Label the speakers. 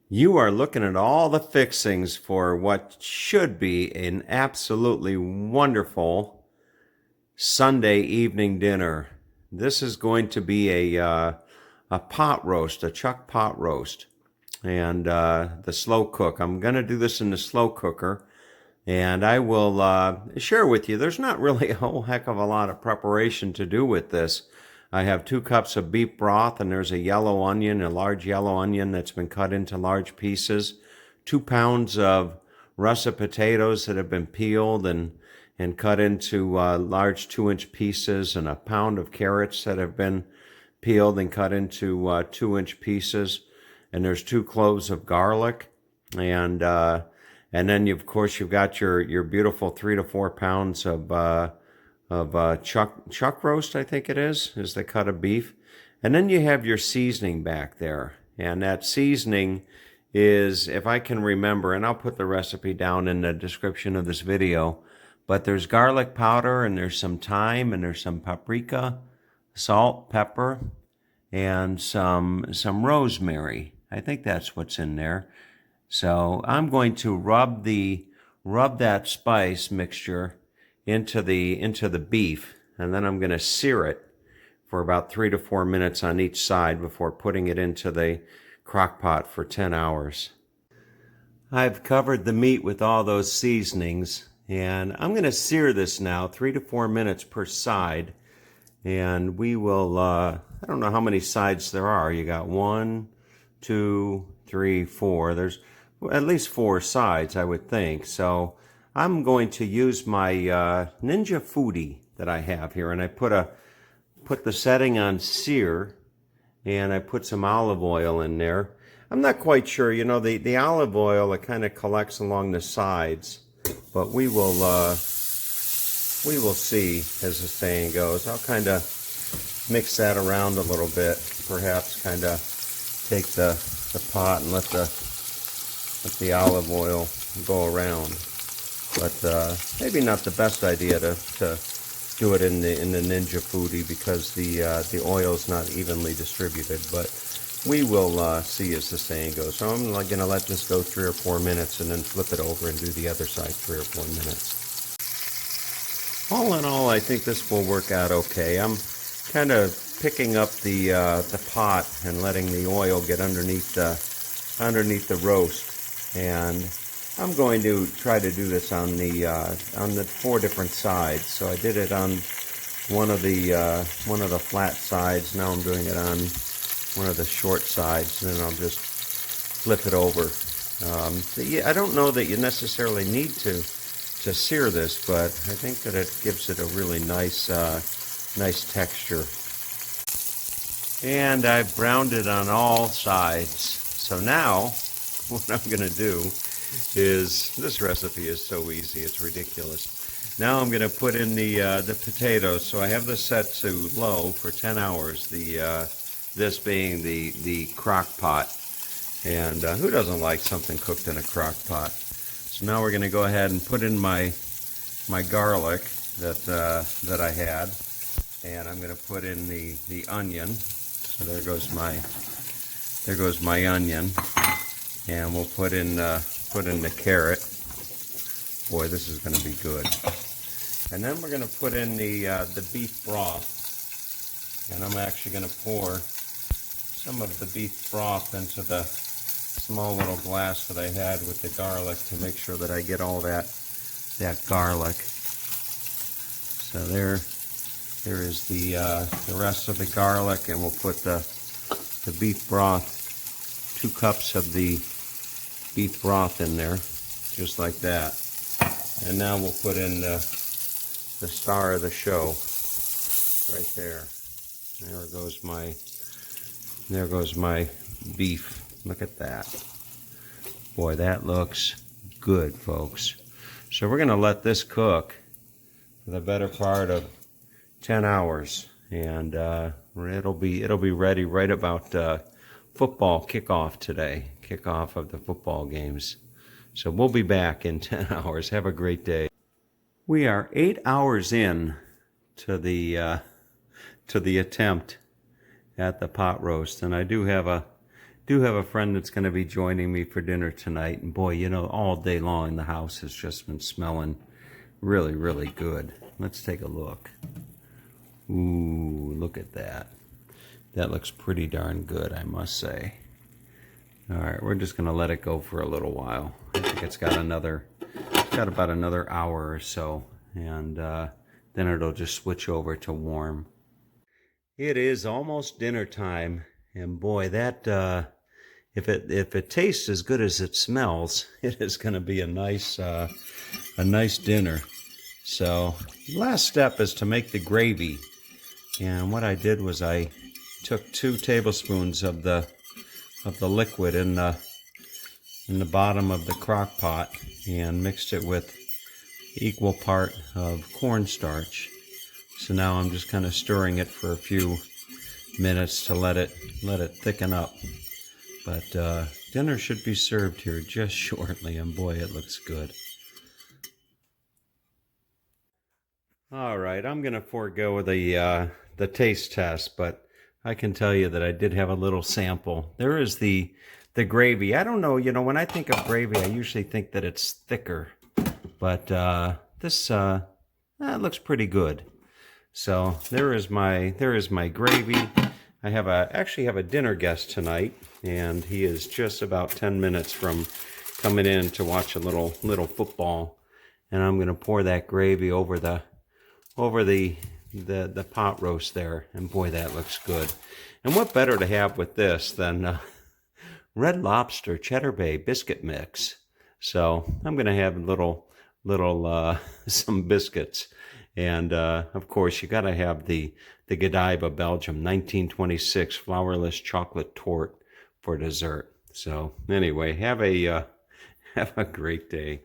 Speaker 1: You are looking at all the fixings for what should be an absolutely wonderful Sunday evening dinner. This is going to be a pot roast, a chuck pot roast, and the slow cook. I'm going to do this in the slow cooker, and I will share with you. There's not really a whole heck of a lot of preparation to do with this. I have 2 cups of beef broth, and there's a yellow onion, a large yellow onion that's been cut into large pieces, 2 pounds of russet potatoes that have been peeled and cut into large 2-inch pieces, and a pound of carrots that have been peeled and cut into 2-inch pieces. And there's 2 cloves of garlic, and then of course you've got your beautiful 3 to 4 pounds of chuck roast, I think it is the cut of beef. And then you have your seasoning back there. And that seasoning is, if I can remember, and I'll put the recipe down in the description of this video, but there's garlic powder, and there's some thyme, and there's some paprika, salt, pepper, and some rosemary. I think that's what's in there. So I'm going to rub that spice mixture into the beef, and then I'm going to sear it for about 3 to 4 minutes on each side before putting it into the crock pot for 10 hours. I've covered the meat with all those seasonings, and I'm going to sear this now 3 to 4 minutes per side, and we will, I don't know how many sides there are. You got 1, 2, 3, 4. There's at least 4 sides, I would think. So I'm going to use my Ninja Foodie that I have here, and I put the setting on sear, and I put some olive oil in there. I'm not quite sure, the olive oil, it kind of collects along the sides, but we will see, as the saying goes. I'll kind of mix that around a little bit, perhaps kind of take the pot and let the olive oil go around. But maybe not the best idea to do it in the Ninja Foodie, because the oil's not evenly distributed. But we will see, as the saying goes. So I'm going to let this go 3 or 4 minutes and then flip it over and do the other side 3 or 4 minutes. All in all, I think this will work out okay. I'm kind of picking up the pot and letting the oil get underneath the roast. And I'm going to try to do this on the 4 different sides. So I did it on one of the flat sides. Now I'm doing it on one of the short sides, and then I'll just flip it over. I don't know that you necessarily need to sear this, but I think that it gives it a really nice texture. And I've browned it on all sides. So now what I'm going to do is, this recipe is so easy, it's ridiculous. Now I'm going to put in the potatoes. So I have this set to low for 10 hours, this being the crock pot. And who doesn't like something cooked in a crock pot? So now we're going to go ahead and put in my garlic that I had, and I'm going to put in the onion. So there goes my onion, and we'll put in the carrot. Boy, this is going to be good. And then we're going to put in the beef broth, and I'm actually going to pour some of the beef broth into the small little glass that I had with the garlic to make sure that I get all that garlic. So there is the rest of the garlic, and we'll put the beef broth, 2 cups of the beef broth in there, just like that. And now we'll put in the star of the show, right there. There goes my beef. Look at that. Boy, that looks good, folks. So we're going to let this cook for the better part of 10 hours, and it'll be ready right about football kickoff today, kickoff of the football games. So we'll be back in 10 hours. Have a great day. We are 8 hours in to the attempt at the pot roast, and I do have a do have a friend that's going to be joining me for dinner tonight. And boy, you know, all day long the house has just been smelling really, really good. Let's take a look. Ooh, look at that. That looks pretty darn good, I must say. All right, we're just going to let it go for a little while. I think it's got about another hour or so, and then it'll just switch over to warm. It is almost dinner time, and boy, that if it tastes as good as it smells, it is going to be a nice dinner. So, last step is to make the gravy, and what I did was I took 2 tablespoons of the liquid in the bottom of the crock pot and mixed it with equal part of cornstarch. So now I'm just kind of stirring it for a few minutes to let it thicken up. But dinner should be served here just shortly, and boy, it looks good. All right, I'm going to forego the taste test, but I can tell you that I did have a little sample. There is the gravy. I don't know, you know, when I think of gravy, I usually think that it's thicker, but this looks pretty good. So there is my gravy. I actually have a dinner guest tonight, and he is just about 10 minutes from coming in to watch a little football, and I'm going to pour that gravy over the pot roast there, and boy, that looks good. And what better to have with this than Red Lobster Cheddar Bay biscuit mix? So I'm going to have little some biscuits, and of course you got to have the Godiva Belgium 1926 flourless chocolate torte for dessert. So anyway, have a great day.